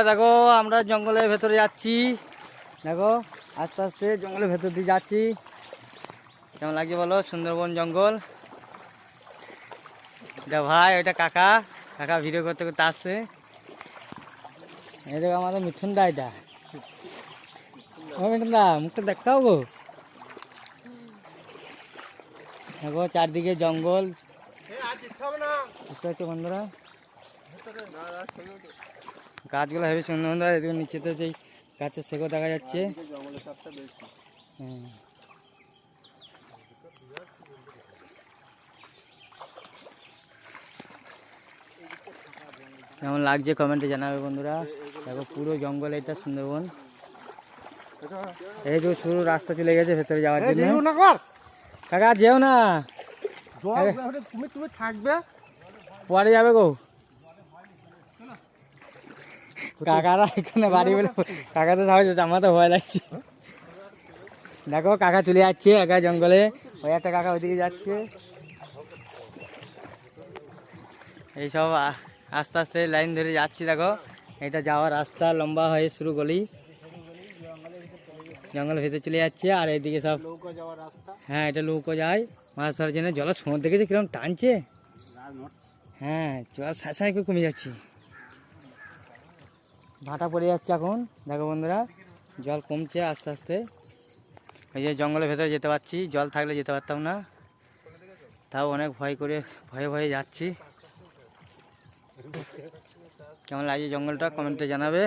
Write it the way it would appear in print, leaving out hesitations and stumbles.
দেখো আমরা জঙ্গলের ভেতরে যাচ্ছি, দেখো আস্তে আস্তে জঙ্গলের ভেতর দিয়ে যাচ্ছি। কেমন লাগছে বলো? সুন্দরবন জঙ্গল। এটা ভাই, ওইটা কাকা, কাকা ভিডিও করতে করতে আসছে। এই দেখো আমাদের মিঠুন দা, এটা ও মিঠুন দা, মুখটা দেখাও গো। দেখো চারদিকে জঙ্গল, বুঝতে পারছো বন্ধুরা? গাছগুলো হেবি সুন্দর সুন্দর। এদিকে নিচেতে যেই গাছের শেকড় দেখা যাচ্ছে। হ্যাঁ, কেমন লাগছে কমেন্টে জানাবে বন্ধুরা। দেখো পুরো জঙ্গল, এটা সুন্দরবন। এই যে শুরু রাস্তা চলে গেছে ভেতরে যাওয়ার জন্য। কাকা যেও না, তুমি তুমি থাকবে, পরে যাবে গো। কাকারা এখানে বাড়ি বলে, কাকা তো সবাই যাচ্ছে, আমার তো ভয় লাগছে। দেখো কাকা চলে যাচ্ছে একা জঙ্গলে, ওই একটা কাকা ওইদিকে যাচ্ছে। এইসব আস্তে আস্তে লাইন ধরে যাচ্ছি। দেখো এটা যাওয়ার রাস্তা, লম্বা হয়ে শুরু গলি, জঙ্গলের ভেতরে চলে যাচ্ছে। আর এইদিকে সব নৌকা যাওয়ার রাস্তা। হ্যাঁ, এটা নৌকো যায় মাছ ধরার জন্য। জলের সমুদ্র দেখেছে কিরকম টানছে। হ্যাঁ, জল সাঁসাই করে কমে যাচ্ছে, ভাটা পড়ে যাচ্ছে এখন। দেখো বন্ধুরা, জল কমছে আস্তে আস্তে। এই যে জঙ্গলের ভেতরে যেতে পারছি, জল থাকলে যেতে পারতাম না, তাও অনেক ভয় করে ভয়ে ভয়ে যাচ্ছি। কেমন লাগছে জঙ্গলটা কমেন্টে জানাবে।